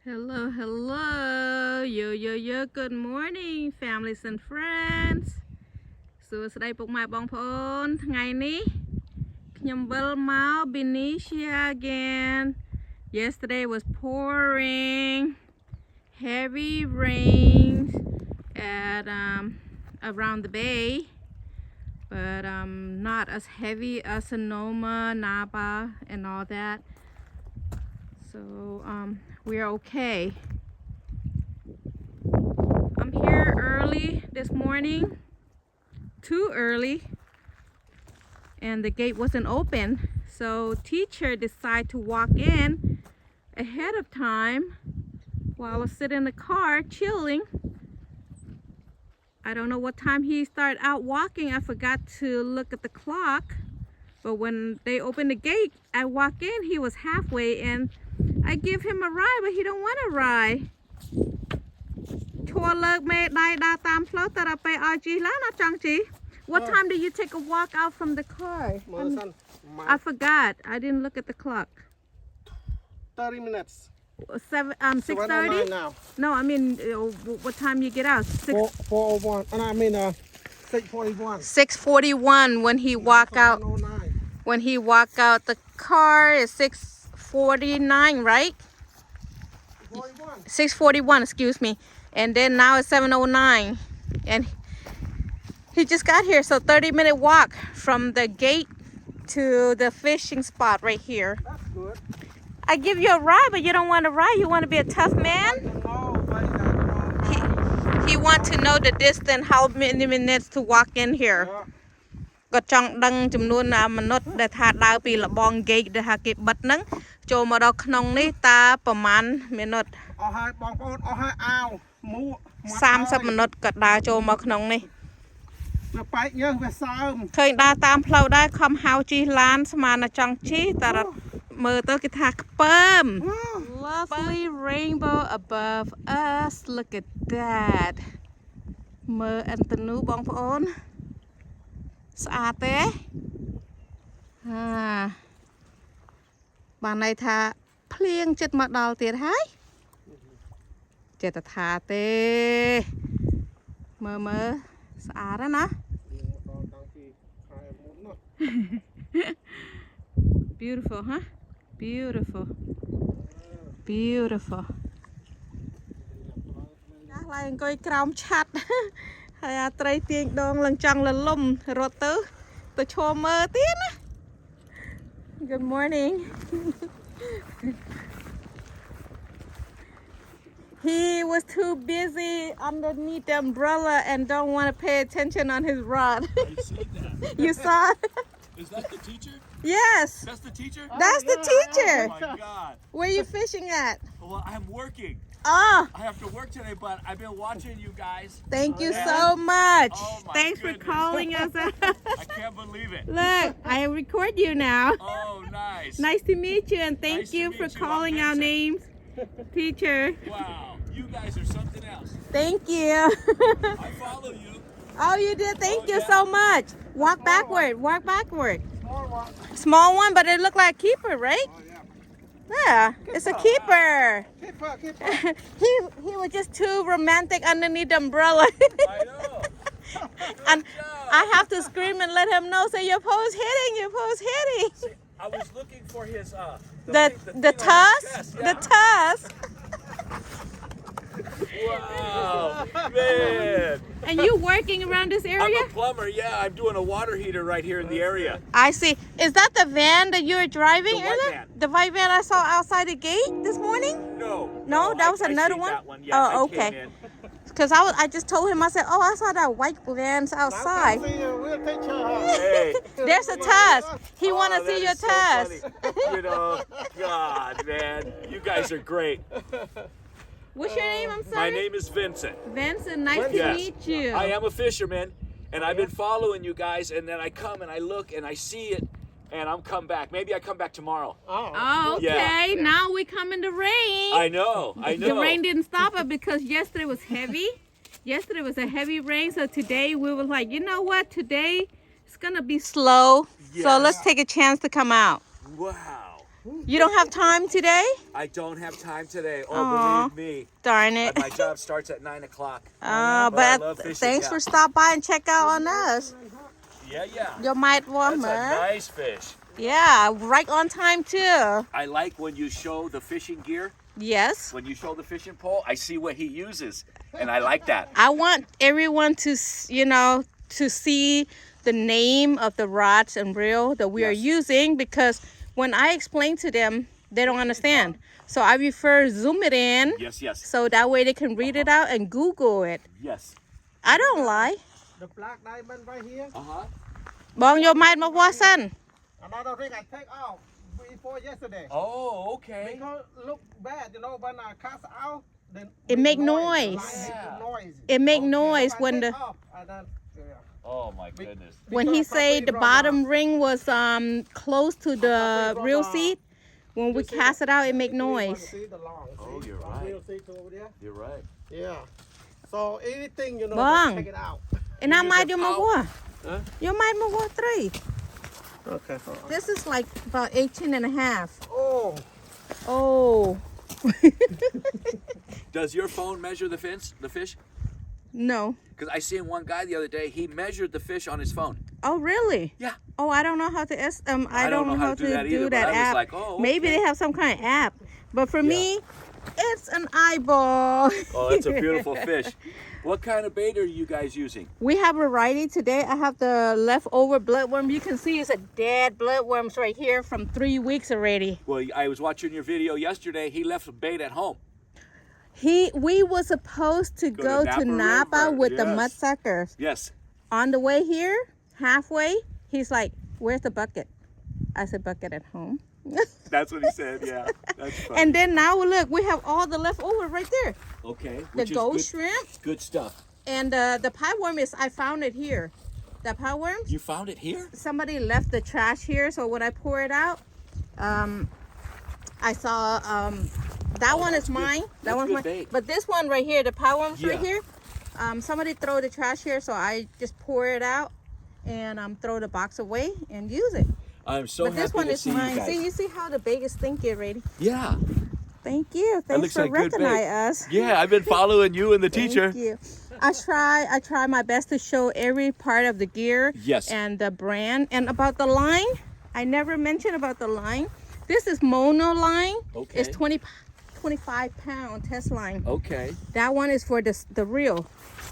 Hello, hello. Yo. Good morning, families and friends. សួស្តីពុកម៉ែបងប្អូនថ្ងៃនេះខ្ញុំវិលមក Benicia again. Yesterday was pouring heavy rains at around the bay, but not as heavy as Sonoma, Napa, and all that. So we are okay. I'm here early this morning, too early, and the gate wasn't open, so teacher decided to walk in ahead of time while I was sitting in the car chilling. I don't know what time he started out walking. I forgot to look at the clock, but when they opened the gate, I walk in, he was halfway, and I give him a ride, but he don't want to ride. What time did you take a walk out from the car? I forgot. I didn't look at the clock. 30 minutes. 6:30? Now. No, I mean, what time you get out? 4:01. And I mean 6:41. 6:41 when he walk out. 109. When he walk out the car is 6:49, right? 41. 6:41, excuse me. And then now it's 7:09. And he just got here, so 30-minute walk from the gate to the fishing spot right here. That's good. I give you a ride, but you don't want to ride. You want to be a tough man? He want to know the distance, how many minutes to walk in here. គាត់ចង់ដឹងចំនួនមនុស្សដែលថាដើរពីលបង gate ដែលថាគេបិទហ្នឹងចូលមកដល់ក្នុងនេះតើប្រហែលមីនិត អស់ហើយបងប្អូនអស់ហើយអាវមូ30មិនិតគាត់ដើរចូលមកក្នុងនេះ វាបែកយើងវាសើម ឃើញដើរតាមផ្លូវដែរខំហៅជិះឡានស្មានតែចង់ជិះតែមើលទៅគេថាខ្ពើម Lovely rainbow above us. Look at that. មើលអិនតនូបងប្អូនស្អាតទេបានន័យថាភ្លៀងចិត្តមកដល់ទៀតហើយចិត្តថាទេមើលស្អាតណា Beautiful, huh? Beautiful. ចាស់ឡើងអង្គុយក្រោមឆ័ត្រហើយអាត្រីទាញដងឡើងចង់លលំរត់ទៅឈរមើលទៀតណា Good morning. He was too busy underneath the umbrella and don't want to pay attention on his rod. You saw it? Is that the teacher? Yes. That's the teacher? That's the teacher. Oh my God. Where are you fishing at? Well, I'm working. Oh, I have to work today, but I've been watching you guys. thank you so much. Oh my Thanks for goodness. calling us. I can't believe it. Look, I record you now. Oh, nice. Nice to meet you, and thank Nice to you meet for you. calling I'm our names, teacher. Wow, you guys are something else. Thank you. I follow you. Oh, you did. Thank Oh, you yeah. so much. Walk backward. Walk backward. Small one. Small one, but it looked like a keeper, right? Oh, yeah. Yeah, it's a keeper. Keep her. He was just too romantic underneath the umbrella. I know. And Good job. I have to scream and let him know. Say your post hitting. Your post hitting. See, I was looking for his The thing on his tusk. chest, The yeah. tusk. Wow, man. And you working around this I'm area? a plumber. Yeah, I'm doing a water heater right here in the area. I see. Is that the van that you were driving The white earlier? van. The white van I saw outside the gate this morning? No. No, that was I another seen one? That one. Yes, Oh, I came okay. in. Because I just told him, I said, oh, I saw that white vans outside. We'll take care of her. Hey. There's a tusk. He want to Oh, see that your is so tusk. funny. You know, God, man, you guys are great. What's your name? I'm My sorry. name is Vincent. Vincent. Nice to Yes. meet you. I am a fisherman, and I've been following you guys, and then I come and I look and I see it, and I'm come back. Maybe I come back tomorrow. Oh, okay. Yeah. Now we come in the rain. I know. The rain didn't stop it because yesterday was heavy. Yesterday was a heavy rain, so today we were like, you know what? Today it's gonna be slow, so Yes. let's take a chance to come out. Wow. You don't have time today? I don't have time today. Oh, Aw. believe me. Darn it. My job starts at 9 o'clock. But I But love fishing, thanks yeah. for stopping by and check out on us. Yeah. Your might That's warmer. a nice fish. Yeah, right on time too. I like when you show the fishing gear. Yes. When you show the fishing pole, I see what he uses, and I like that. I want everyone to, to see the name of the rods and reel that we are using, because when I explain to them, they don't understand. So I prefer zoom it in. Yes. So that way they can read it out and Google it. Yes. I don't lie. The black diamond right here. Bong your mind ma wa san. Another ring I take out before yesterday. Oh, okay. Because look bad, you know, when I cast out, then It make noise. The line make noise. It make noise I when take the off, and then, Oh my goodness. when he say the bottom ring was close to the reel seat. When we cast it out, it make noise. See the long, Oh, see? you're Long right. reel seat over there. You're right. Yeah. So anything, you know, Bang. just take it out. And I use might a do my towel? wa. Huh? You might ma wa 3. Okay. This is like about 18 and a half. Oh. Oh. Does your phone measure the fish? No. Because I seen one guy the other day. He measured the fish on his phone. Oh, really? Yeah. Oh, I don't know how to I don't know how to that either, do but that I was app. like, oh, Maybe okay. they have some kind of app. But for me, it's an eyeball. Oh, it's a beautiful fish. What kind of bait are you guys using? We have a variety today. I have the leftover bloodworm. You can see it's a dead bloodworms right here from 3 weeks already. Well, I was watching your video yesterday. He left a bait at home. We were supposed to go to Napa River. with the Yes. mudsuckers. Yes. On the way here, halfway, he's like, "Where's the bucket?" I said, "Bucket at home." That's what he said. Yeah. That's funny. And then now look, we have all the leftover right there. Okay. The Which is gold good, shrimp good stuff. and the pie worm I found it here. The pie worms, You found it here? somebody left the trash here, so when I pour it out, I saw that one is mine. That That's one's good mine. bait. But this one right here, the pie worms right Yeah. here, somebody throw the trash here, so I just pour it out and throw the box away and use it. I'm so But happy this one to is see you mine. guys. See, you see how the bait is stinky already. Yeah. Thank you. That Thanks looks for like good bait. recognizing us. Yeah, I've been following you and the teacher. Thank you. I try my best to show every part of the gear. Yes. And the brand. And about the line, I never mentioned about the line. This is mono line. Okay. It's 25-pound test line. Okay. That one is for the reel.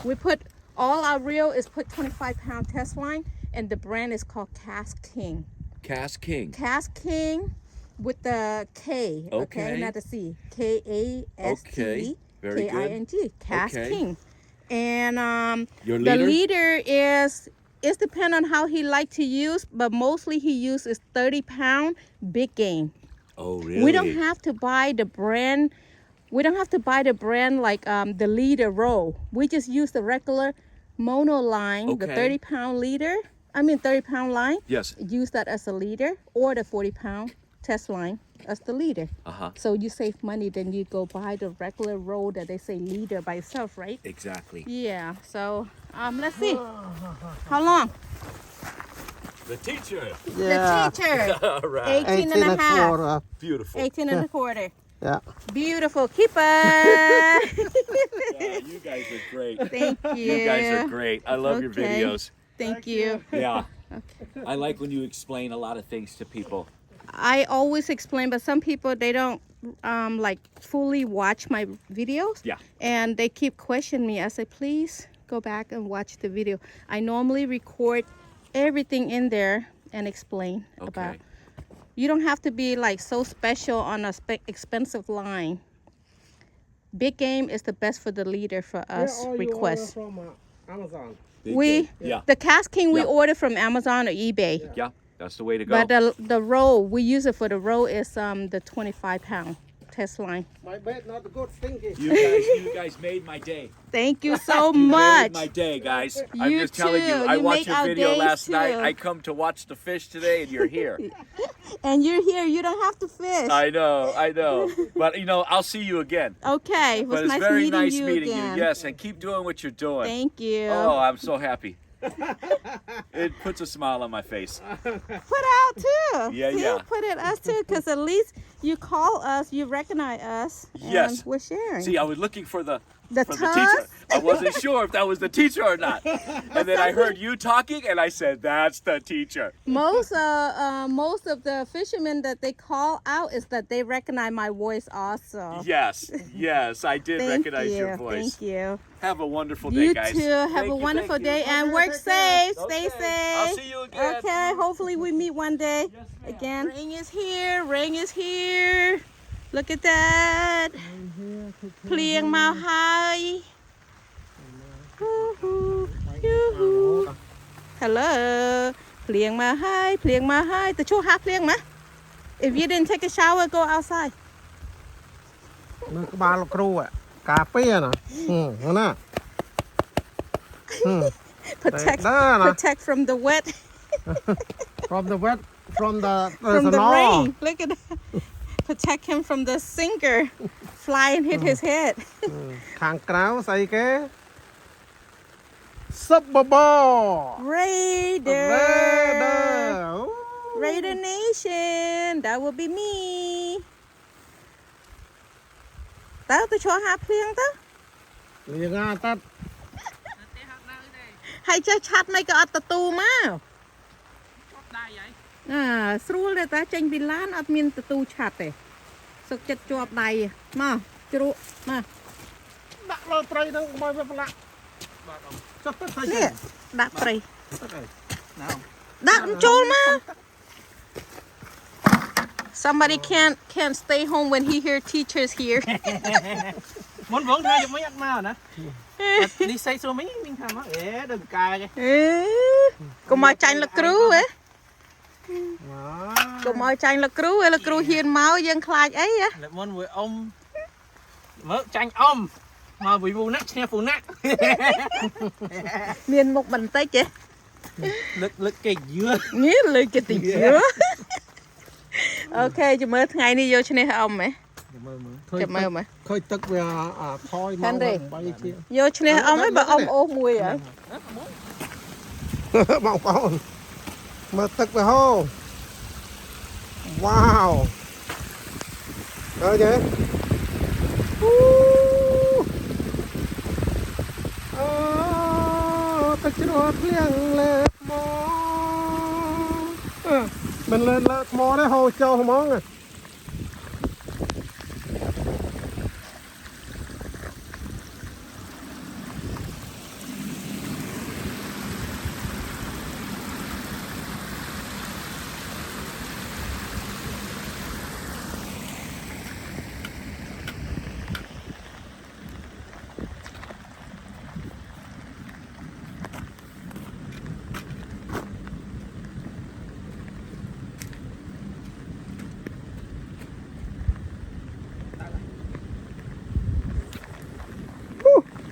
We put all our reel is put 25-pound test line, and the brand is called Cast King. Cast King. Cast King with the K, okay, not the C. K-A-S-T, Okay, very good. K-I-N-G, Cast Okay. King. And Your the leader? leader is, it depends on how he like to use, but mostly he uses 30-pound big game. Oh, really? We don't have to buy the brand. We don't have to buy the brand like the leader roll. We just use the regular mono line, the Okay. 30-pound leader. 30-pound line. Yes. Use that as a leader, or the 40-pound test line as the leader. Uh-huh. So you save money, then you go buy the regular roll that they say leader by itself, right? Exactly. Yeah. So let's see. How long? The teacher. The teacher. All right. 18 and a half. quarter. Beautiful. 18 and a quarter. Yeah. Beautiful keeper. Yeah, you guys are great. Thank you. You guys are great. I love your Okay. videos. Thank you. Yeah. I like when you explain a lot of things to people. I always explain, but some people, they don't like fully watch my videos. Yeah. And they keep questioning me. I say, please go back and watch the video. I normally record everything in there and explain about. You don't have to be like so special on a expensive line. Big game is the best for the leader for us. Request. From Amazon. The Cast King we order from Amazon or eBay. Yeah, that's the way to go. But the roll we use it for the roll is the 25-pound test line. My bed not good stinky. You guys made my day. Thank you so You much. made my day, guys. I'm You just telling you. too. I You watched make your our video days last night. too. I come to watch the fish today, and you're here. And you're here. You don't have to fish. I know. But I'll see you again. Okay. It was But it's nice very meeting nice you meeting again. you. Yes, and keep doing what you're doing. Thank you. Oh, I'm so happy. It puts a smile on my face. Put out too. Yeah, See, yeah. put it us too, because at least you call us, you recognize us. Yes. And we're sharing. See, I was looking for the tongue? teacher. I wasn't sure if that was the teacher or not. And then I heard you talking, and I said, "That's the teacher." Most of the fishermen that they call out is that they recognize my voice also. Yes, yes, I did Thank recognize you. your voice. Thank you. Have a wonderful day, You guys. too. Have Thank a you, wonderful thank you. day and work Take care. safe. Stay Okay. safe. I'll see you again. Okay. Hopefully we meet one day again. Rain is here. Rain is here. Look at that. Plieng mau hai. Woohoo. Yoo-hoo. Hello. Plieng mau hai. Plieng mau hai. The chu ha plieng ma. If you didn't take a shower, go outside. មើលក្បាលលោកគ្រូការពារណាណា Protect, There, nah. protect from the wet, from the wet from the from the snow. rain. Look at that. Protect him from the sinker. Fly and hit his head. ខាងក្រៅស្អីគេសឹបបប Raider. Raider. Raider Nation. That will be me. តើទៅឈរហាភ្លៀងទៅ លៀងអាតាត់ ហើយចេះឆាត់មិនក៏អត់ទទួលមកស្រួលទេតាចេញពីឡានអត់មានទទួលឆាត់ទេសុកចិត្តជាប់ដៃមកជ្រក់មក ដាក់លើត្រីហ្នឹងកុំឲ្យវាប្រឡាក់ចុះទៅធ្វើ នេះ ចេះ ដាក់ព្រៃ ទឹកអី ដាក់ចូលមក Somebody can't stay home when he hear teachers here. មុនបងថាយកមិនអត់មកណានេះសេសួរមីមីងថាមកដល់កាយ កុំមកចាញ់លោកគ្រូហ៎ មក កុំមកចាញ់លោកគ្រូលោកគ្រូហ៊ានមកយើងខ្លាចអីហ៎ លើមុនមួយអ៊ំមើលចាញ់អ៊ំមកវិវូណាក់ឈ្នះពូណាក់ មានមុខបន្តិចទេ លើកគេយឺ នេះលើគេតិចអូខេចាំមើលថ្ងៃនេះយកឈ្នះអ៊ំហ៎ មើល ចាំមើលមើល ឃើញទឹកវាថយមក Henry 8ជា យកឈ្នះអ៊ំហ៎បើអ៊ំអូសមួយហ៎ បងប្អូនមើលទឹកវាហូរវ៉ាវអើយទេអូទឹកជ្រោះភ្លៀងលើថ្មមិនលើថ្មទេហូរចូលហ្មង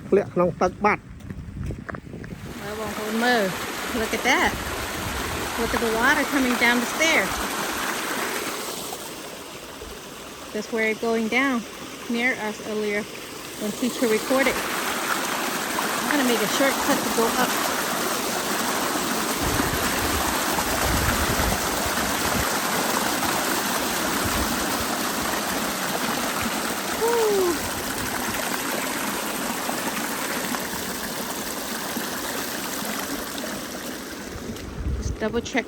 ធ្លាក់ក្នុងទឹកបាត់ បងប្អូនមើល Look at that Look at the water coming down the stairs That's where it's going down near us earlier when teacher recorded I'm gonna make a shortcut to go up Woo. Just double check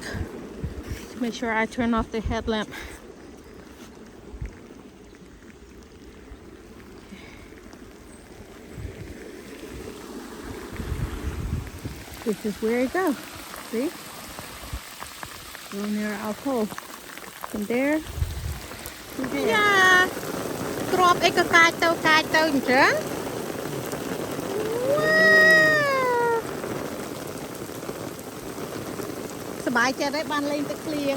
to make sure I turn off the headlamp. This is where it goes. See? Go near our pole. From there. Yeah. គ្រាប់អីក៏កាចទៅអញ្ចឹង សบายចិត្តហើយបានលេងទឹកភ្លៀង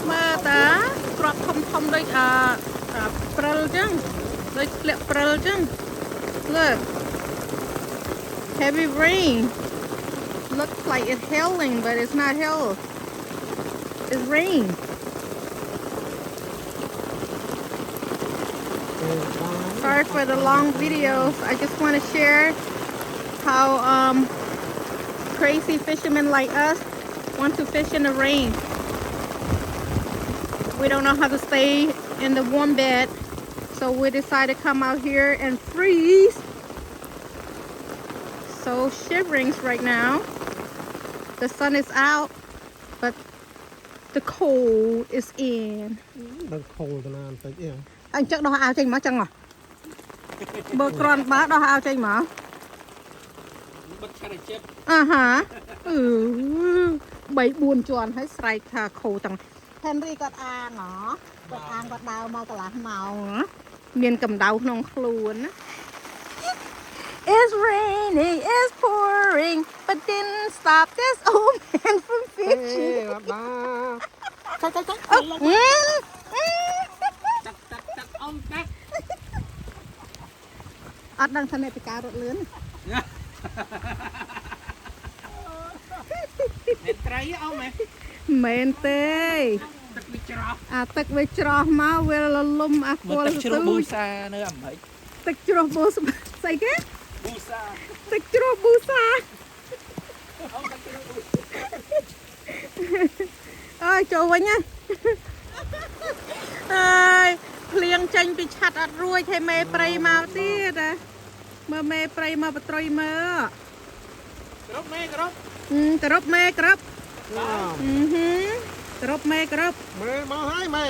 មើលតាគ្រាប់ធំដូចព្រិលអញ្ចឹងដូចធ្លាក់ព្រិលអញ្ចឹង Look Heavy rain Looks like it's hailing but it's not hail It's rain Sorry for the long videos I just want to share how crazy fishermen like us want to fish in the rain. We don't know how to stay in the warm bed, so we decided to come out here and freeze. So shivering right now. The sun is out, but the cold is in. ដល់ខូលទៅណាបន្តិចអី Anh chắc đo ao trên má chân à? Bơ con bá đo ao trên má. បិទឆាត់ឲ្យជិត À hả? Ừ. 3-4 ជាន់ហើយស្រែកថាខូទាំង Henry គាត់អាងហ៎គាត់អាងគាត់ដើរមកកន្លះម៉ោងណាមានកម្ដៅក្នុងខ្លួនណា It's raining, it's pouring, but didn't stop this old man from អេ fishing. អត់បាន Chạy chạy chạy. តាក់អមតាក់ អត់ដឹងថាអ្នកពិការរត់លឿន អ្នកត្រីអមហ៎ មែនទេ ទឹកវាច្រោះ អាទឹកវាច្រោះមកវាលលំអាគ មើល ល់ ទឹកជ្រោះ ទៅ ប៊ូសានៅអាមេរិក ទឹកជ្រោះបូស្ស្អីគេ ប៊ូសា ទឹកជ្រោះប៊ូសាអើយចូលវិញណាអើយភ្លៀងចេញពីឆាត់អត់រួចហើយមេព្រៃមកទៀតណាមើលមេព្រៃមកបត្រុយមើល គ្រប់មេគ្រប់ គ្រប់មេគ្រប់ ណា គ្រប់មេគ្រប់ មើលមកហើយមេ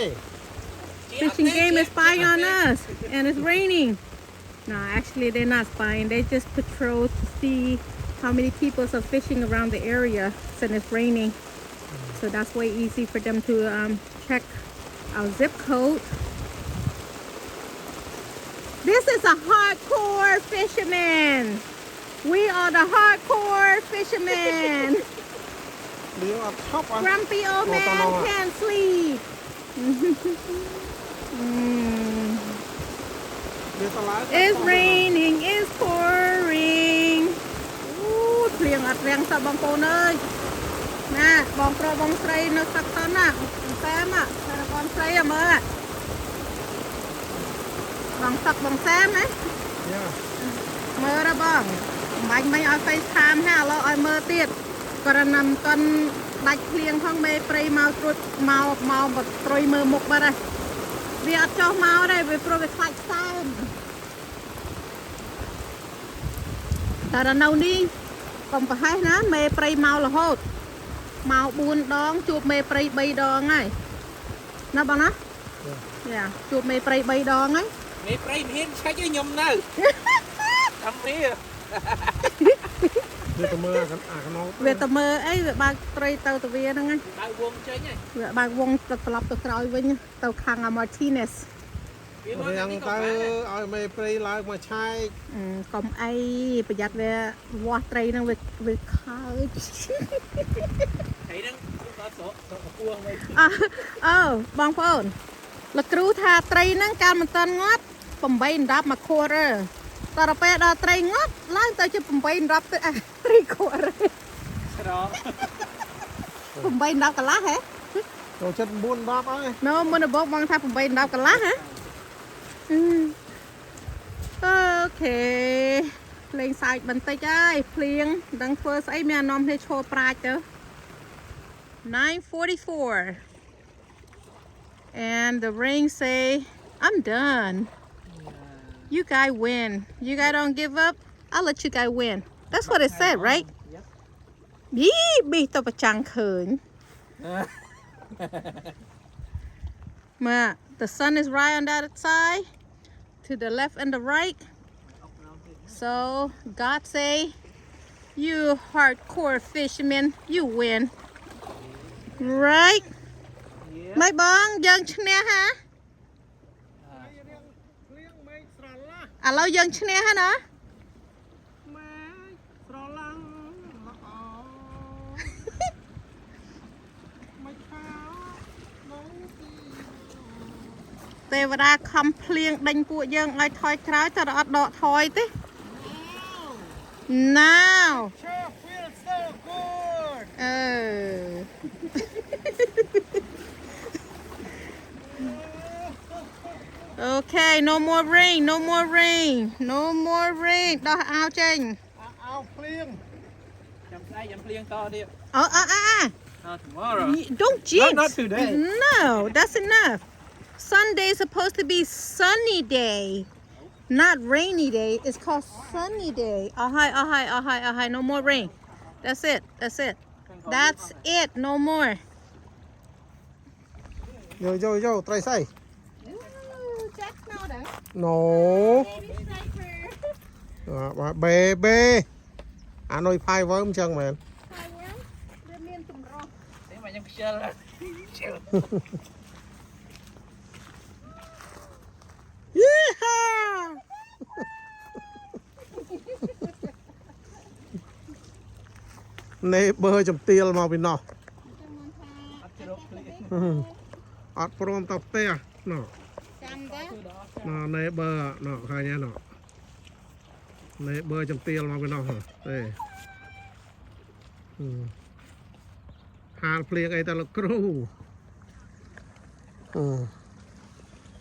Fishing game is spying on us and it's raining. No, actually they're not spying. They just patrol to see how many people are fishing around the area since it's raining. So that's way easy for them to check our zip code. This is a hardcore fisherman. We are the hardcore fishermen. លៀងអត់ឈប់អត់ Grumpy old man can't sleep. វាឆ្លើយ It's raining, it's pouring. អូភ្លៀងអត់រាំងសោះបងប្អូនអើយណាបងប្រុសបងស្រីនៅទឹកតណាសាមតែបងស្រីមើលបងទឹកបងសាមណា យ៉ា មើលដល់បងបាញ់ឲ្យ FaceTime ហ่าឥឡូវឲ្យមើលទៀតករណីកុនដាច់ភ្លៀងផងមេព្រៃមកត្រួតមកបត្រុយមើលមុខបាត់ហើយវាអត់ចុះមកទេវាព្រោះវាខ្លាចសើមតែដល់នៅនេះកុំប្រហែសណាមេព្រៃមករហូតមក4ដងជួបមេព្រៃ3ដងហើយណាបងណាយ៉ាជួបមេព្រៃ3ដងហើយ មេព្រៃមិនហ៊ានឆាច់ឲ្យខ្ញុំនៅតាមនេះ វាទៅមើលអាខ្នង វាទៅមើលអីវាបើកត្រីទៅទៅវាហ្នឹង បើវងចេញហើយ វាបើកវងទៅត្រឡប់ទៅក្រោយវិញទៅខាង Martinez វាមក រៀង នេះ ទៅ ក៏បាន ឲ្យមេព្រៃឡើងមកឆែក កុំអីប្រយ័ត្នវាវាស់ត្រីហ្នឹងវាខើច ត្រីហ្នឹងក៏ស្រកពួងវិញ អូបងប្អូនលោកគ្រូថាត្រីហ្នឹងកាលមិនតាន់ងាត់8 10 1 quarter តទៅពេលដល់ត្រីងាត់ឡើងទៅជា8 10ទៅ3 quarter ស្រក 8 10កន្លះហ៎ ចូលចិត្ត9 10ហើយ នៅមុនបងថា8 10កន្លះហ៎អូខេភ្លេងសើចបន្តិចហើយភ្លៀងដឹងធ្វើស្អីមានអានំគ្នាឈរប្រាជ្ញទៅ 9:44 and the rain say I'm done you guys win you guys don't give up I'll let you guys win that's what it said right យីប៊ីទៅប្រចាំងឃើញ Ma, the sun is right on that side, to the left and the right. So God say, you hardcore fishermen, you win. Right? Mấy bông, dân chân nè hả? ភ្លៀងមេឃស្រឡះ À lâu dân chân nè hả nó? មេឃស្រឡះល្អមិនខោនៅទី Tê và ra khăm phliêng đánh của dân ai thoi kráo cho nó đọ thoi tí. Now. Sure feels so good Okay, no more rain, no more rain, no more rain. Đó ao chênh. អោ liêng. Chăm say, chăm liêng to đi. Tomorrow. Don't jinx. Not today. No, that's enough. Sunday is supposed to be sunny day, not rainy day. It's called sunny day. Ahai. No more rain. That's it. That's it. No more. Vô, trai say. Ooh, Jack Snowden. No. Baby sniper. Bê. À nói phai với ông chân mà. Hi, worm. Đưa miên tùm rô. Thế mà nhâm chơi là. Yeah. Nè bơi chầm tiêu mà bên nọ. Ọt prom tập tè nọ. Nọ nè bơi nọ khai nha nọ. Nè bơi chầm tiêu mà bên nọ hả? Đây. Hà phliêng ấy ta là cừu.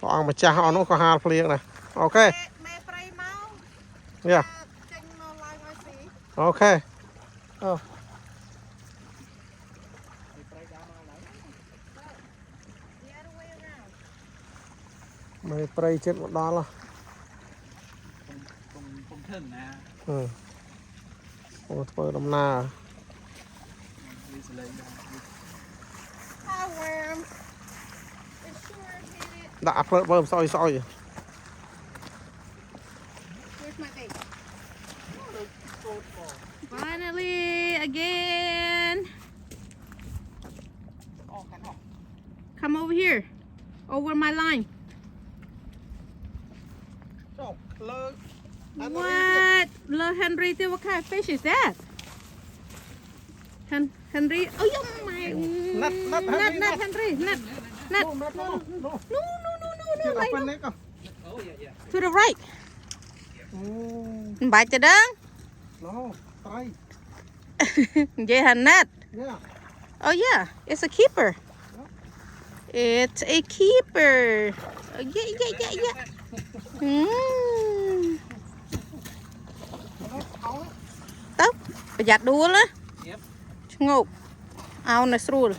Ông mà cha họ nó có hà phliêng này. Ok. Mẹ pray mau. Yeah. Chanh nó lai ngồi xí. Ok. Oh. The other way around. Mày pray chết một đó là. Không thân nè. Ồ, thôi đâm na. Hi, worm. It sure hit it. Đã phớt bơm soi. Where's my bait? Finally, again. Come over here. Over my line. What? Love Henry, what kind of fish is that? Henry. Oh, you my. Not Henry. Not. No. No. Chưa Like, open đấy cơ. Oh, yeah. to the right. Bite cho đó. No, try. Vậy hả nát? Yeah. Oh yeah, it's a keeper. It's a keeper. Oh, yeah. Tóc,ประหยัดดูละ Yep. ชงกเอาในสรูล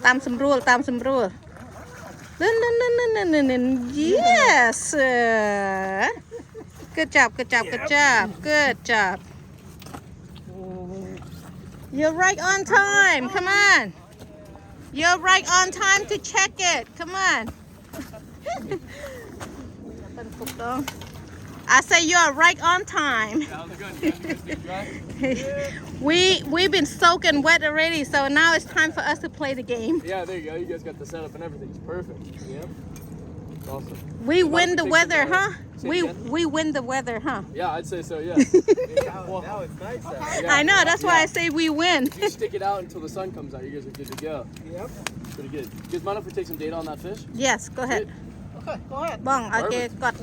ตามสำรวจYes. Good job. You're right on time. Come on. You're right on time to check it. Come on. I say you are right on time. Sounds good. We've been soaking wet already, so now it's time for us to play the game. Yeah, there you go. You guys got the setup and everything. It's perfect. Yep. Awesome. We win the take weather, some, huh? say We again? we win the weather, huh? Yeah, I'd say so, yeah. Now it's nice out. Yeah. I know. That's why I say we win. If you stick it out until the sun comes out, you guys are good to go. Yep. Pretty good. You guys mind if we take some data on that fish? Yes. Go ahead. Okay, go ahead. Bong, okay, got.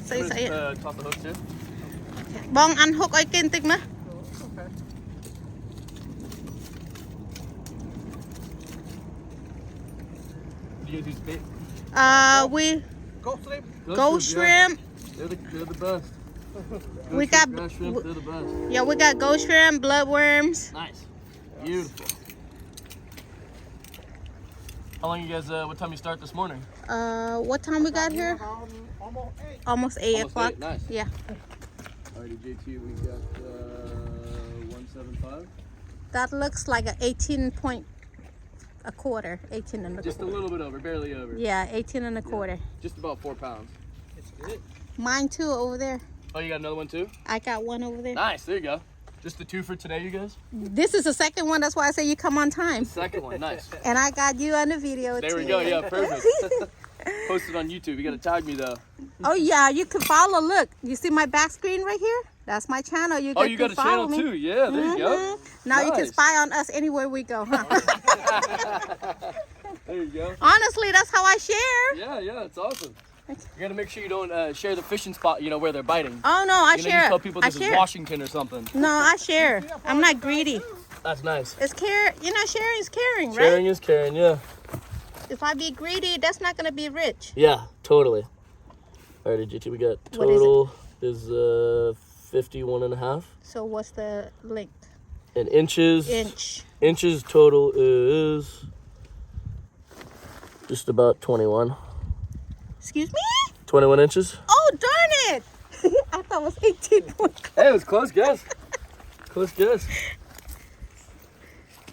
Say Put say it, it. top the hook too. Bong ăn hút ơi kinh tích mà. Okay. Do you guys use bait? We Go sleep. gold shrimp. Yeah. They're the best. We got Grass shrimp, they're the best. yeah, we got gold shrimp, bloodworms. Nice. Beautiful. How long you guys, what time you start this morning? What time we got here? Almost 8. Almost 8 Almost o'clock. 8, nice. Yeah. Alrighty, JT, we got 175. That looks like a 18 point a quarter. 18 and a Just a quarter. little bit over, barely over. Yeah, 18 and a quarter. Just about 4 pounds. It's good. Mine too over there. Oh, you got another one too? I got one over there. Nice, there you go. Just the 2 for today, you guys? This is the second one. That's why I say you come on time. Second one, nice. And I got you on the video There too. we go, yeah, perfect. Post it on YouTube. You gotta tag me though. Oh yeah, you can follow. Look, you see my back screen right here? That's my channel. You Oh, get you to got a follow channel me. too? Yeah, there you go. Now you can Nice. spy on us anywhere we go, huh? There you go. Honestly, that's how I share. Yeah, it's awesome. You gotta make sure you don't share the fishing spot, where they're biting. Oh no, I You share. tell people I this is share. Washington or something. No, I share. I'm not greedy. That's nice. It's care. Sharing is caring, right? Sharing is caring, yeah. If I be greedy, that's not gonna be rich. Yeah, totally. Alrighty, JT, we got What is it? total is 51.5. So what's the length? And inches. Inch. Inches total is just about 21. Excuse me? 21 inches. Oh, darn it! I thought it was 18. Hey, it was close guess. Close guess.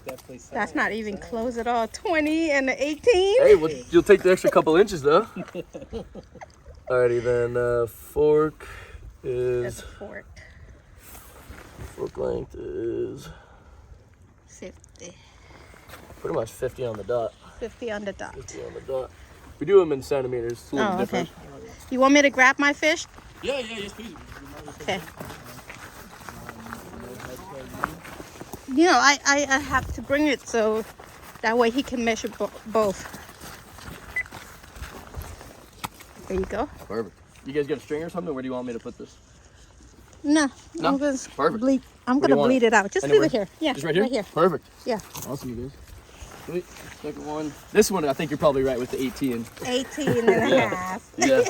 Definitely That's not even close at all. 20 and the 18. Hey, well, you'll take the extra couple inches though. Alrighty then. Fork That's is a fork. fork length is 50. pretty much 50 on the dot. 50 on the dot. 50 on the dot. We do them in centimeters. It's a little Oh, okay. different. You want me to grab my fish? Yeah, yes, please. Okay. You know, I have to bring it so that way he can measure both. There you go. Perfect. You guys got a string or something? Where do you want me to put this? No, No? I'm gonna Perfect. bleed. I'm Where do you gonna want bleed it out. Just Anywhere? leave it here. Yeah, Just right here? Perfect. Yeah, Awesome, you guys. Sweet. Second one. This one, I think you're probably right with the 18. 18 and a Yeah. half. Yeah,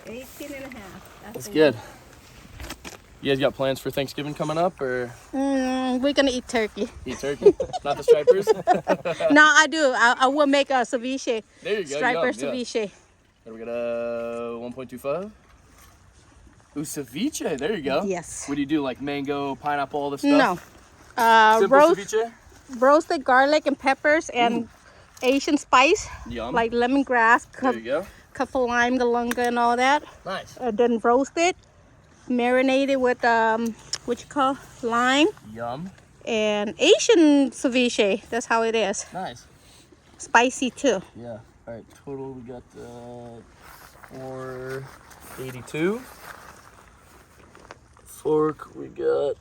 18 and a half. that's the good. You guys got plans for Thanksgiving coming up or We're gonna eat turkey. eat turkey? Not the stripers? No, I do. I will make a ceviche. There you go. Striper yum, yeah. ceviche. And we got a 1.25. Ooh, ceviche. There you go. Yes. What do you do? Like mango, pineapple, all this stuff? No. Simple ceviche? Roasted garlic and peppers and Asian spice Yum. like lemongrass, there you go. kaffir lime, galunga, and all that. Nice. Then roast it, marinate it with what you call lime Yum. and Asian ceviche. That's how it is. Nice. Spicy too. Yeah. All right. Total, we got 482. Fork, we got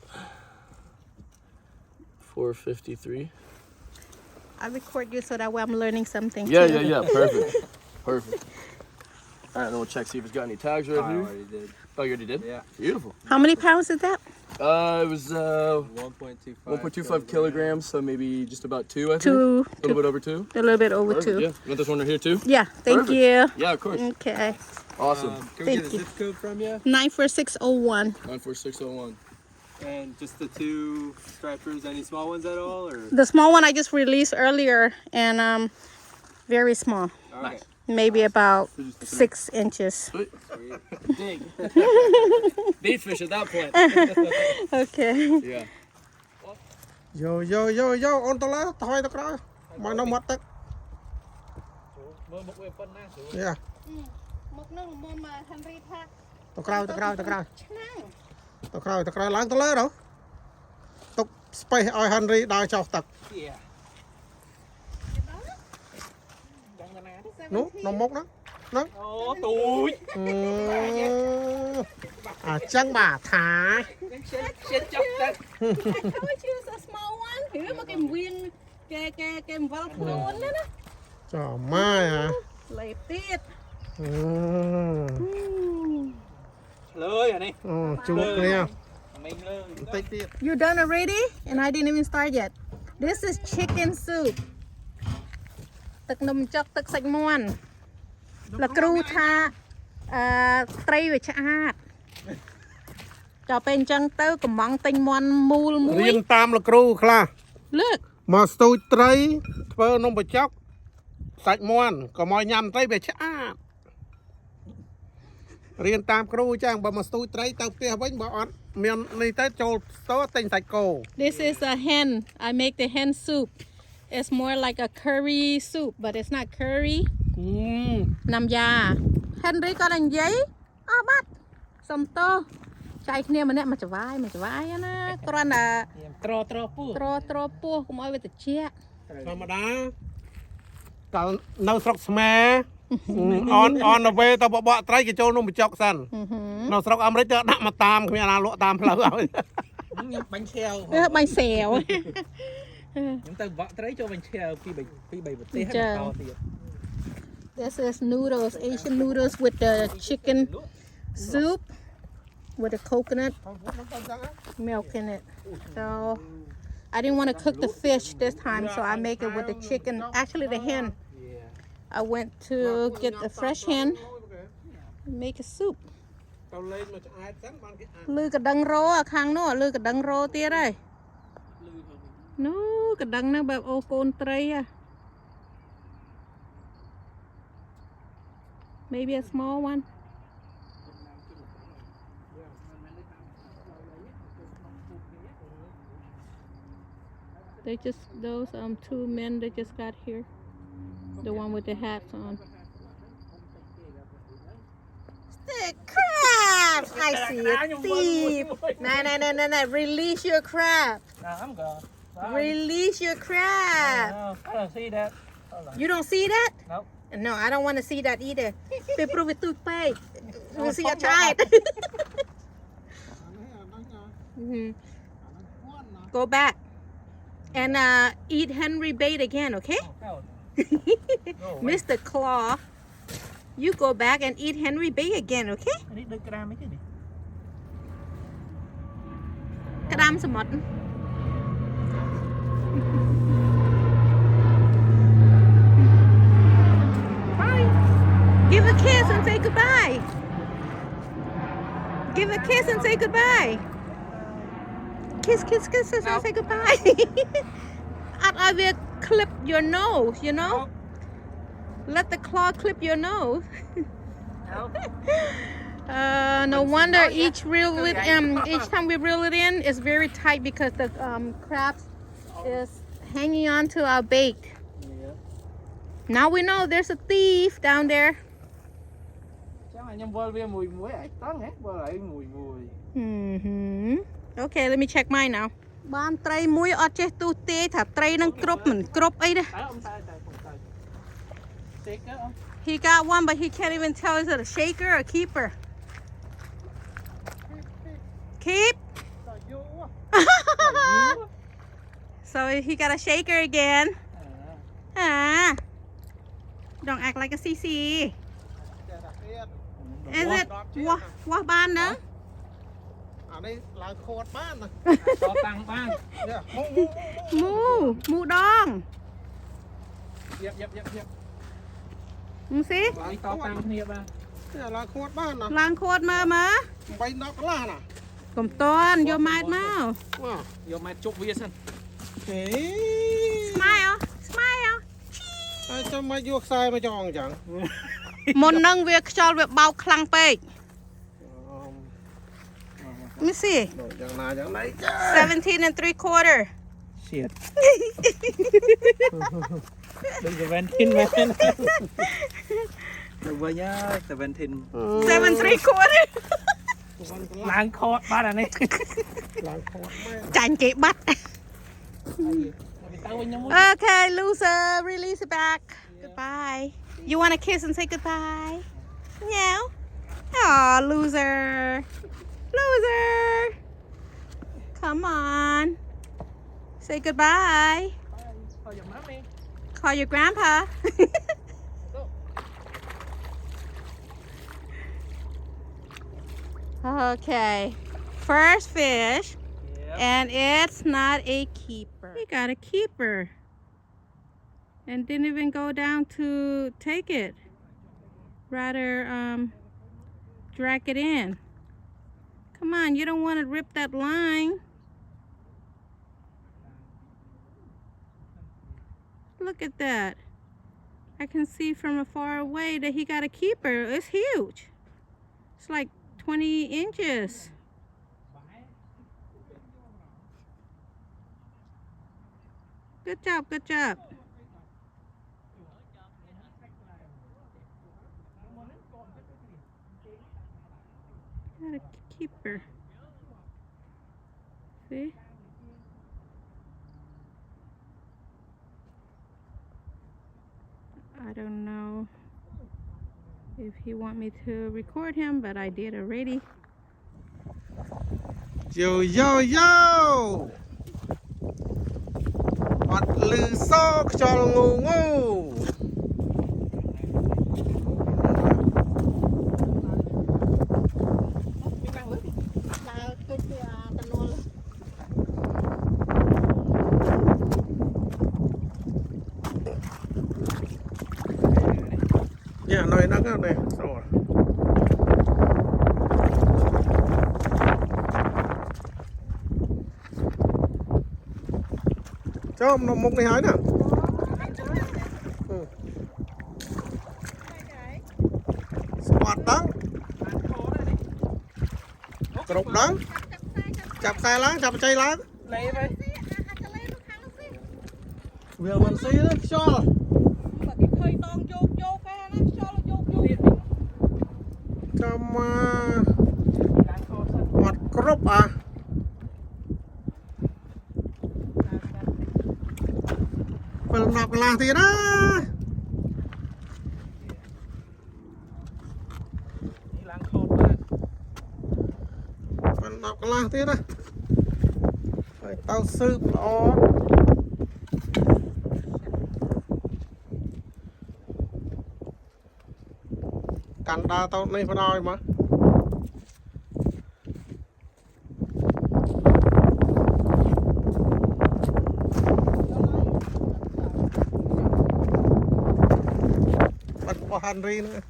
453. I record you so that way I'm learning something Yeah, too. yeah. Perfect. Perfect. All right, then we'll check see if it's got any tags right I here. already did. Oh, you already did? Yeah. Beautiful. How many pounds is that? It was 1.25. 1.25 kilograms, so maybe just about 2, I think. Two. A little bit over 2. A little bit over Perfect, two. yeah. You want this one right here too? Yeah, thank Perfect. you. Yeah, of course. Okay. Awesome. Can we Thank get a you. zip code from you? 94601. 94601. And just the 2 stripers, any small ones at all? Or? The small one I just released earlier and very small. Okay. Maybe about So just the 6 inches. Sweet. Dig. Bait fish at that point. Okay. Yeah. Yo on to lá thôi toក្រោយមកនៅមាត់ទឹក Yeah មកនឹងមុំហាន់រីថា ទៅក្រោយ ឆ្នាំ ទៅក្រោយឡើងទៅលើទៅទុក space ឲ្យ Henry ដើរចុះទឹក Yeah. នោះនៅមុខហ្នឹង អូទូច អាចឹងបាទថា chết chóc đấy. I told you it's a small one. ហឺមកគេវិញគេវល់ខ្លួនណាណា ចុះម៉ាយហ៎ លេបទៀត Lơi à này. ជួបគ្នា Mình lơi. បន្តិចទៀត You done already? And I didn't even start yet. This is chicken soup. ទឹកនំចុកទឹកសាច់មាន់លោកគ្រូថាត្រីវាឆ្អាតដល់ពេលអញ្ចឹងទៅកំងទិញមាន់មូលមួយ រៀនតាមលោកគ្រូខ្លះ Look មកស្ទូចត្រីធ្វើនំបញ្ចុកសាច់មាន់ក៏មកញ៉ាំត្រីវាឆ្អាតរៀនតាមគ្រូចឹងបើមកស្ទូចត្រីទៅផ្ទះវិញបើអត់មាននេះទៅចូលស្ទូទិញសាច់គោ This is a hen. I make the hen soup. It's more like a curry soup, but it's not curry. ណាំយ៉ា Henry គាត់តែនិយាយអស់បាត់សុំទោសចែកគ្នាម្នាក់មកច្បាយណាគ្រាន់តែ Tro pua. ត្រពោះកុំឲ្យវាត្រជាក់ ធម្មតាកាលនៅស្រុកស្មែអនទៅបបកត្រីគេចូលនំបញ្ចុកសិននៅស្រុកអាមេរិកទៅដាក់មកតាមគ្មានអាណាលក់តាមផ្លូវឲ្យ Bánh xèo. បាញ់សែវ Chúng ta vợ tới cho bánh xèo phi bảy bột tê Chà. to thì This is noodles, Asian noodles with the chicken soup with the coconut milk in it. So I didn't want to cook the fish this time, so I make it with the chicken. Actually, the hen. I went to get the fresh hen, make a soup. tao lên mà ai sẵn ban cái ลือกระดังโรอ่ะข้างโน้ลือกระดังโรเตี้ยได้นู้กระดังนะแบบโอโกนไตรอ่ะ maybe a small one they just those two men that just got here the one with the hats on the crabs I see a thief nah release your crab I'm gone. release your crab I don't see that. you don't see that Nope. no I don't want to see that either ไปปรุกไปตุกไปดูสิอาชาย go back and eat Henry bait again okay Mr. Claw you go back and eat Henry bait again okay อันนี้เดินกระดานไม่ใช่ดิ กระดามสมด Bye. Give a kiss and say goodbye. Give a kiss and say goodbye. Kiss and say goodbye. I will clip your nose, you know? Let the claw clip your nose. No wonder each time we reel it in is very tight because the crabs is hanging on to our bait. Now we know there's a thief down there. Chắc là nhâm bơi mùi muối ấy tán hết bơi lại mùi. Okay, let me check mine now. បានត្រីមួយអត់ចេះទូទេថាត្រីនឹងគ្រប់មិនគ្រប់អីទេ Shaker không? He got one but he can't even tell is it a shaker or a keeper. Keep. So he got a shaker again. Don't act like a CC. Is it? What ban nữa? ở đây là khô bán nè To tăng ban. Mu đong. Yep. Mu xí. Đi to tăng kia ba. là khô bán nè ឡើងខួតមើលមើល bay nó có là nè កុំតន់យកម៉ែតមក Vô mai chúc vía sân. thế Smile cho mày vô sai mà chọn chẳng មុននឹងវាខ្យល់វាបោកខ្លាំងពេក Let me see chẳng nào chẳng đấy 17 and 3/4 Shit. Đừng có ven tin men. Đừng với nhá, từ ven tin. 7 3/4 Láng khót ba này. là khô bán ចាញ់គេបាត់ Okay loser release it back goodbye you want to kiss and say goodbye no oh loser come on say goodbye call your grandpa okay first fish and it's not a keeper. He got a keeper and didn't even go down to take it. Rather drag it in. Come on, you don't want to rip that line. Look at that. I can see from far away that he got a keeper. It's huge. It's like 20 inches. Good job. Got a keeper. See? I don't know if he want me to record him, but I did already. yo bắt lư so cho ngu dạ nói nó cái này rồi cho nó mục này hỏi nè Squat đắng Cục đắng Chập xe láng, chập chay láng lấy vậy Việc mình xí đó, cho Cho mà Mặt cốp à Phần nạp làng thì đóล้างคอมาก Phần nạp làng thì đó Phải tao sư đó Cắn đa tao này phải nói mà Bắt bỏ Henry nữa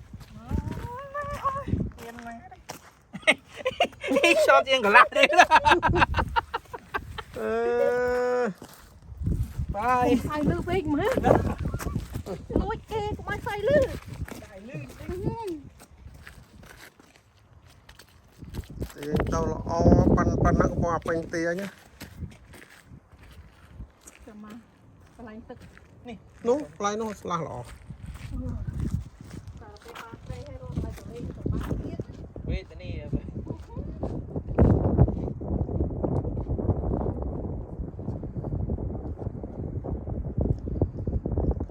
ชอบยังกับลาเลยนะ ไป ใส่ลือไปอีกมั้ยลุยเกก็มาใส่ลือ Thì tao là o pan nó qua pen tia nhá จะมาอะไรตึก Nú, lại nó là lọ แต่ไปปาเต้ให้รถอะไรตัวเองตัวบ้านเนี่ย เว้ยแต่นี่ไป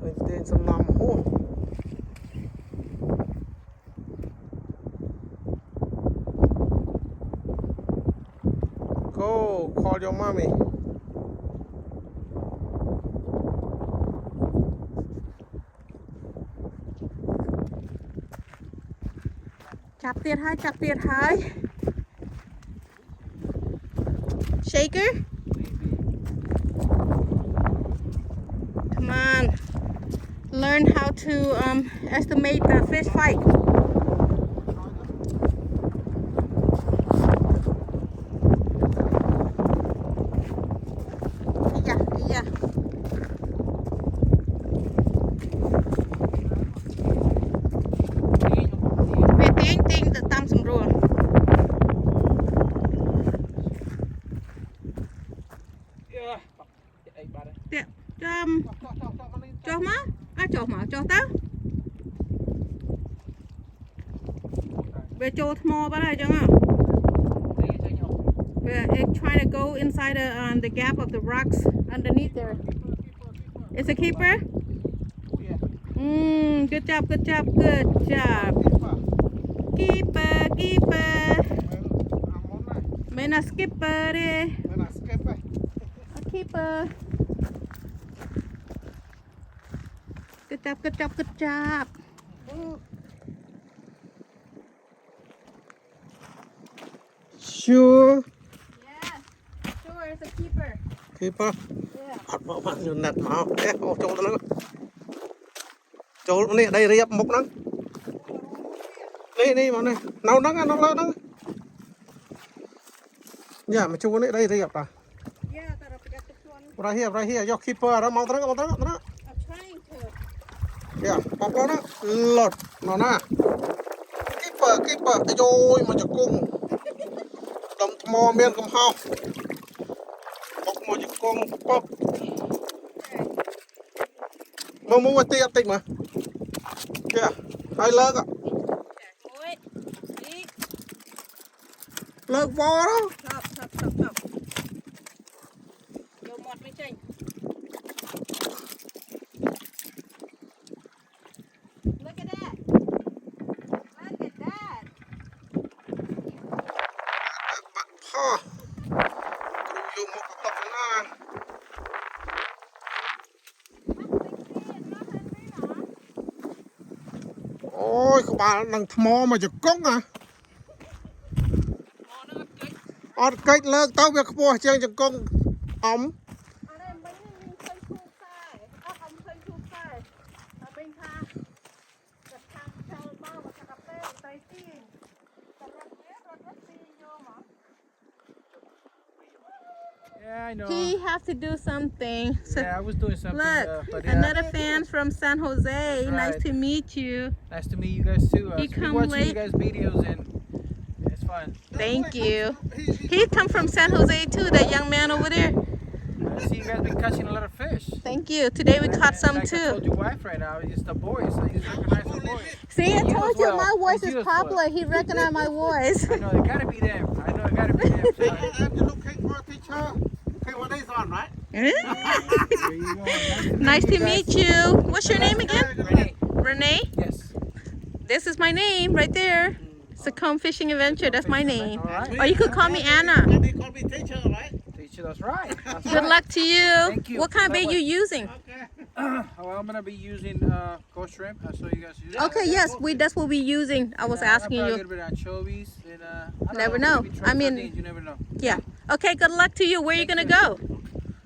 Mình tên xâm nằm hô Go, call your mommy จับเตียดให้จับเตียดให้ shaker come on learn how to estimate the fish fight yeah về tiếng tiếng tự tam sầm rùa tiệm cho má cho tao về cho mò bắt đây chẳng à it's trying to go inside the gap of the rocks underneath there it's a keeper good job keeper Mena skipper đi keeper good job Sure yes sure it's a keeper Keeper yeah Hạt bỏ bạn dù nạch máu Ê, ô chỗ nó Chỗ này đây riêng mục nắng Đi mà này Nào nắng nó lên nắng Dạ mà chú này đây riêng à yeah taruh pegang tuan Right here Yo keeper đó mau tenang I'm trying to Ya bọc đó lột nó nè keeper ôi mà chả cung Đồng mò miên cầm hao Bọc mà chả cung bọc Mà mua tiết tích mà Kìa hai lợt ạ Ôi, đi. Lợt vò đó Stop. Vô mọt mới chênh. Look at that. Ha Dùng một cái tập nè Ôi các bạn đang mò mà chả cung à Ọt cách lợt tao việc bùa chơi chả cung ống Ở đây bánh mình khơi thu sai. Ông khơi thu sai. Ở bên tha. Gật thang theo bao và cà phê tay tiên. Cà rốt nhé, rốt rốt tiên vô mà. Yeah, I know. He have to do something. So Yeah, I was doing something. look, but yeah. another fan from San Jose. Nice right. to meet you. Nice to meet you guys too. He I've been come watching late. you guys' videos and it's fun. Thank you. He come from San Jose too, that young man over there. I see you guys been catching a lot of fish. Thank you. Today we caught some like I told too. your wife right now, it's the boys, so you recognize the boys. See, I You told as you well. my voice And is you as well. popular. He recognized my voice. I know, it gotta be them. I know it gotta be them. So, And you looking for a teacher? Okay, what is on, right? there you go. Nice to you guys. meet you. What's your name again? Renee. Renee? Yes. This is my name right there. Sacom Fishing Adventure. That's my name. All right. Or you could call me Anna. And they call me teacher, right? Teacher, that's right. That's Good right. luck to you. Thank you. What kind of bait Bye-bye. you using? Okay. Well, I'm gonna be using ghost shrimp. I saw you guys use it. Okay, yes, that's what we're using. I was asking A you. little bit of anchovies and I don't Never know. maybe try I mean- sardines, you never know. Yeah. Okay, good luck to you. Where you gonna go?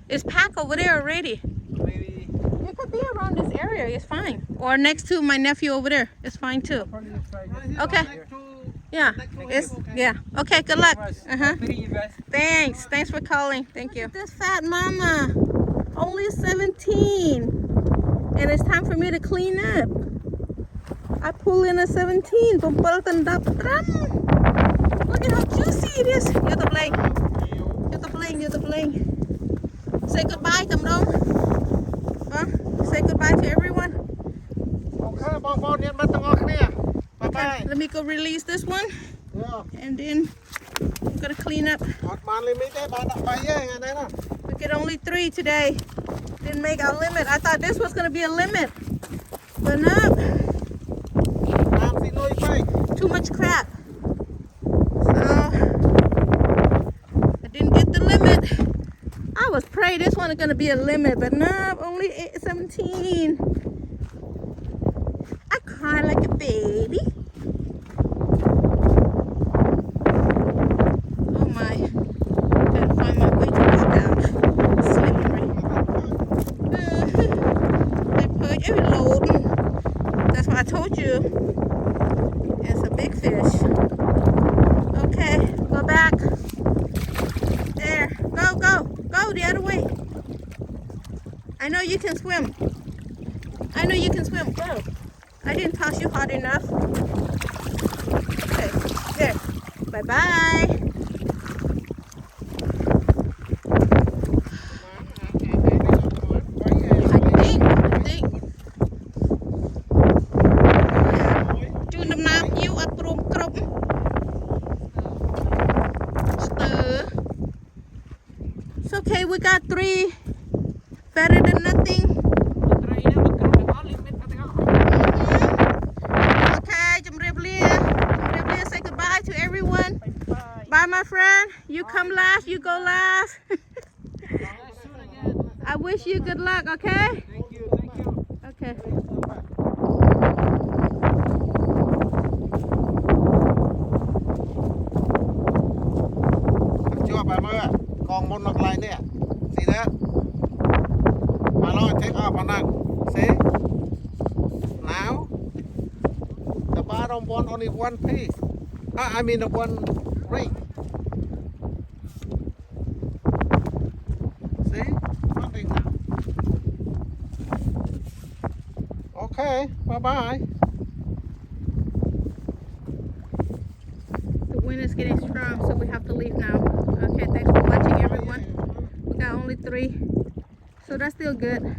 It's packed over there already. Maybe You could be around this area. It's fine. Or next to my nephew over there. It's fine too. probably just try this. Okay. Here. Yeah. It's yeah. Okay. Good luck. Uh huh. Meeting you guys. Thanks. Thanks for calling. Thank you. This fat mama, only 17, and it's time for me to clean up. I pull in a 17. Look at how juicy it is. You're the plane. You're the plane. You're the plane. Say goodbye, come on. Huh? Say goodbye to everyone. Okay, បងប្អូនអ្នកមិត្តទាំងអស់គ្នា Bye bye. Let me go release this one, Yeah. and then I'm gonna clean up. អត់បាន limit ទេបាន13ទេថ្ងៃនេះណា We get only 3 today. Didn't make our limit. I thought this was gonna be a limit, but no, តាមស៊ីលុយពេក too much crap. So I didn't get the limit. I was praying this one is gonna be a limit, but no, only 17. I cry like a baby. Oh my! Gotta find my way to this down. Slippery. They put every loading. That's why I told you. It's a big fish. Okay, go back. There. Go, go, go the other way. I know you can swim. I know you can swim. Go. I didn't toss you hard enough. Okay, there. Bye bye. I think. Chú năm nam yêu ắt prom krop. Stir. It's okay, we got 3. Better than nothing. Okay, Jamriblia, say goodbye to everyone. Bye, my friend. You come last, you go last. I wish you good luck, okay? Thank you, thank you. Okay. Chưa bà mơ còn một lực lại nè See that? Mà nó take off on that See? Now the bottom one only one piece I mean the one ring See? Nothing now Okay, bye bye The wind is getting strong, so we have to leave now. Okay, thanks for watching, everyone. We got only 3, so that's still good.